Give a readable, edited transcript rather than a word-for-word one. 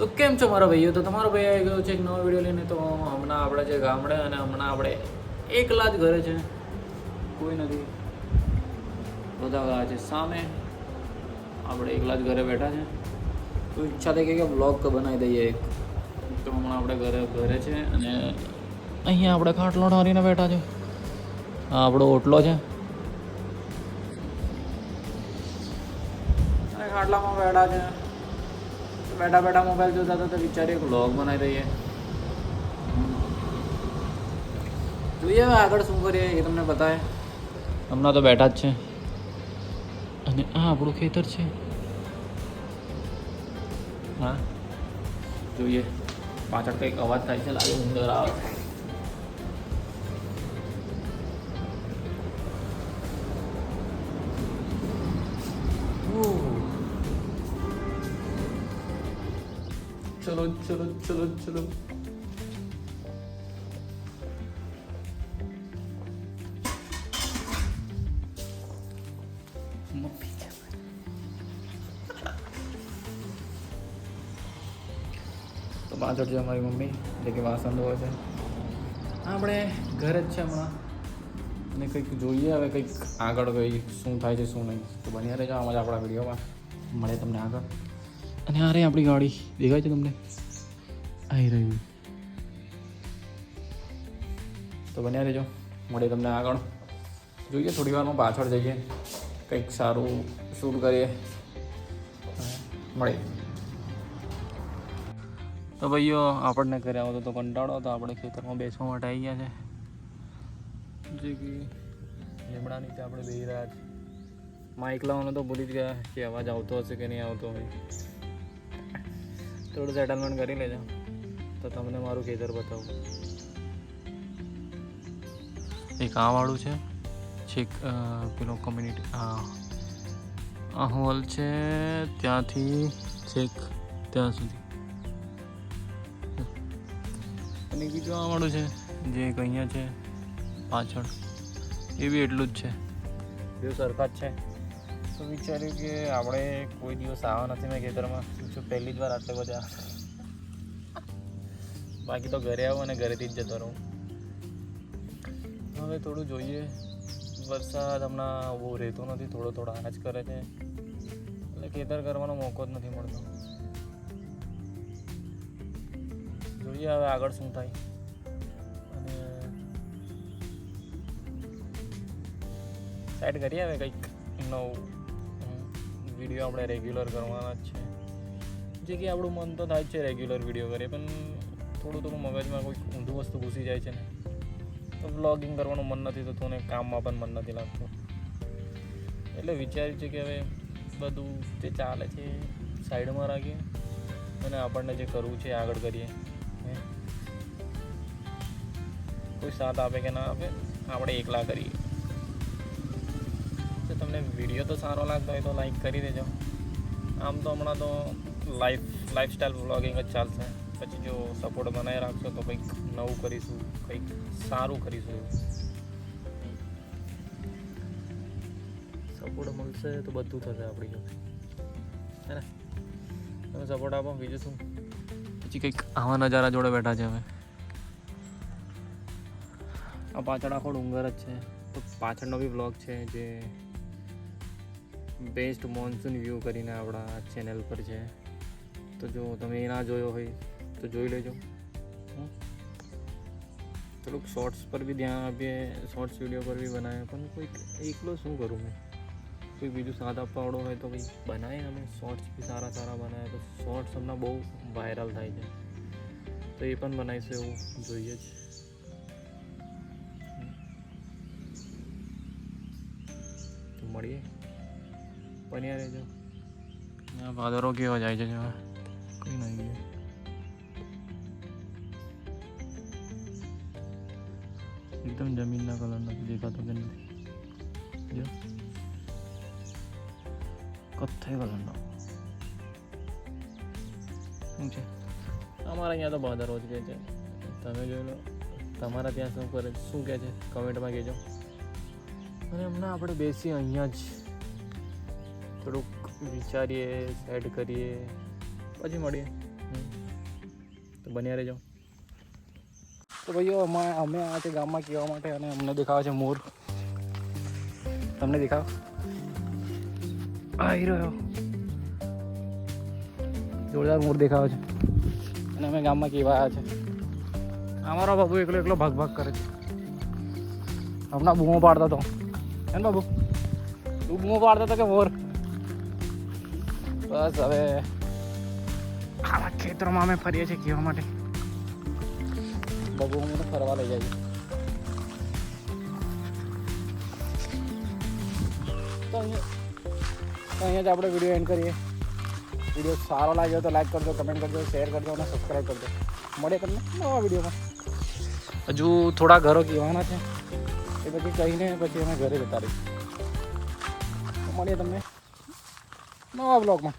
તો કેમ છો મારા ભાઈઓ? તો તમારો ભાઈ આવી ગયો છે એક નવો વિડીયો લઈને. તો હમણાં આપણે જે ગામડે અને હમણાં આપણે એકલા જ ઘરે છે, કોઈ નથી, બધા ગયા છે સામે, આપણે એકલા જ ઘરે બેઠા છે. તો ઈચ્છા થઈ કે બ્લોગ બનાવી દઈએ એક. તો હમણાં આપણે ઘરે છે અને અહીંયા આપણે ખાટલો ઢારીને બેઠા છે. આ આપણો ઓટલો છે અને ખાટલામાં બેઠા છે. બેઠા બેઠા મોબાઈલ જોતા હતા તો વિચારીએ વ્લોગ બનાવી દઈએ. જોઈએ હવે આગળ શું કરીએ એ તમને બતાવે. હમણાં તો બેઠા જ છે અને આ આપણું ખેતર છે. હા જોઈએ, પાછળ કંઈક અવાજ થાય છે, લાગે ઉંદર આવે. ચલો ચલો ચલો ચલો. તો પાછળ છે અમારી મમ્મી, જે કે વાસણ ધોવે છે. આપણે ઘરે જ છે હમણાં અને કંઈક જોઈએ હવે, કંઈક આગળ કંઈ શું થાય છે શું નહીં. તો બન્યા રહેજો આમાં જ આપણા વિડીયોમાં, મળે તમને આગળ. અને આ રહી આપણી ગાડી, દેખાય છે તમને? આવી રહ્યું. તો બન્યા રહેજો, મળે તમને આગળ. જોઈએ થોડી વારમાં પાછળ જઈએ, કંઈક સારું શૂટ કરીએ, મળે. તો ભાઈઓ આપણને ઘરે આવતો તો કંટાળો, તો આપણે ખેતરમાં બેસવા માટે આવી ગયા છે. જે કે લીમડા નીચે આપણે બેસી રહ્યા છે. માઇક લાવવાનો તો ભૂલી જ ગયા કે અવાજ આવતો હશે કે નહીં આવતો હોય. થોડું સેટલમેન્ટ કરી લેજો તો તમને મારું ખેતર બતાવું. એક આ વાળું છે, છેક પેલો કમ્યુનિટી આ હોલ છે, ત્યાંથી છેક ત્યાં સુધી. અને બીજું આ વાળું છે જે અહીંયા છે પાછળ, એ બી એટલું જ છે, બે સરખા જ છે. તો વિચાર્યું કે આપણે કોઈ દિવસ આવવા નથી મેં ખેતરમાં, શું પહેલી જ વાર આટલે બધા. બાકી તો ઘરે આવું અને ઘરેથી જ જતો રહું. હવે થોડું જોઈએ, વરસાદ હમણાં બહુ રહેતો નથી, થોડો આજ કરે છે એટલે ખેતર કરવાનો મોકો જ નથી મળતો. જોઈએ હવે આગળ શું થાય. અને સાઈડ કરીએ હવે કંઈક નવું વિડીયો આપણે રેગ્યુલર કરવાના જ છે. જે કે આપણું મન તો થાય જ છે રેગ્યુલર વિડીયો કરીએ, પણ થોડું મગજમાં કોઈક ઊંધું વસ્તુ ઘૂસી જાય છે ને, તો વ્લોગિંગ કરવાનું મન નથી થતું ને કામમાં પણ મન નથી લાગતું. એટલે વિચાર્યું છે કે હવે બધું જે ચાલે છે સાઈડમાં રાખીએ અને આપણને જે કરવું છે આગળ કરીએ. કોઈ સાથ આપે કે ના આપે, આપણે એકલા કરીએ. તો તમને વિડીયો તો સારો લાગતો હોય તો લાઈક કરી દેજો. આમ તો હમણાં તો લાઈફસ્ટાઈલ વ્લોગિંગ જ ચાલશે. પછી જો સપોર્ટ બનાવી રાખશો તો કંઈક નવું કરીશું, કંઈક સારું કરીશું. સપોર્ટ મળશે તો બધું થશે આપણી જોડે, હે ને? તમે સપોર્ટ આપો, બીજું શું. પછી કંઈક આવા નજારા જોડે બેઠા છે હવે. આ પાછળ આખો ડુંગર જ છે. તો પાછળનો બી વ્લોગ છે જે બેસ્ટ મોન્સૂન વ્યૂ કરીને આપણા ચેનલ પર છે. તો જો તમે એ ના જોયો હોય તો જોઈ લેજો. થોડુંક શોર્ટ્સ પર બી ધ્યાન આપીએ, શોર્ટ્સ વિડીયો પર બી બનાવે, પણ કોઈક એકલો શું કરું મેં, કોઈ બીજું સાથ આપવાવાળો હોય તો કંઈ બનાવીએ. અમે શોર્ટ્સ બી સારા બનાવે તો શોર્ટ્સ હમણાં બહુ વાયરલ થાય છે, તો એ પણ બનાવીશું એવું જોઈએ જ. તો મળીએ, બન્યા રહેજો. ભાદરો કેવો જાય છે કંઈ નહીં. એકદમ જમીનના કલર નથી દેખાતો કે નથી, જો કથ્થઈ કલરનો શું છે. અમારા અહીંયા તો ભાદરો જ કહે છે. તમે જોઈ લો તમારા ત્યાં શું કહે છે કમેન્ટમાં કહેજો. અને હમણાં આપણે બેસીએ અહીંયા જ, થોડુંક વિચારીએ, સેટ કરીએ, પછી મળીએ. તો બન્યા રહેજો. તો ભાઈઓ અમે આ છે ગામમાં કહેવા માટે અને અમને દેખાવે છે મોર. તમને દેખાવ આવી રહ્યો જોરદાર મોર દેખાવે છે અને અમે ગામમાં કેવા આવ્યા છે. અમારો બાબુ એકલો એકલો ભાગ ભાગ કરે છે. હમણાં બૂમો પાડતો હતો હે બાબુ, તું બૂમો પાડતો હતો કે મોર? બસ હવે આવા ખેતરોમાં અમે ફરીએ છીએ કહેવા માટે. બાબુ અમને ફરવા લઈ જાય છે. તો અહીંયા જ આપણે વિડીયો એન્ડ કરીએ. વિડીયો સારો લાગ્યો તો લાઈક કરજો, કમેન્ટ કરજો, શેર કરજો અને સબસ્ક્રાઈબ કરજો. મળીએ તમને નવા વિડીયોમાં. હજુ થોડા ઘરો કહેવાના છે એ પછી કહીને પછી અમે ઘરે જતા રહીશું. મળીએ તમને નવા બ્લોગમાં.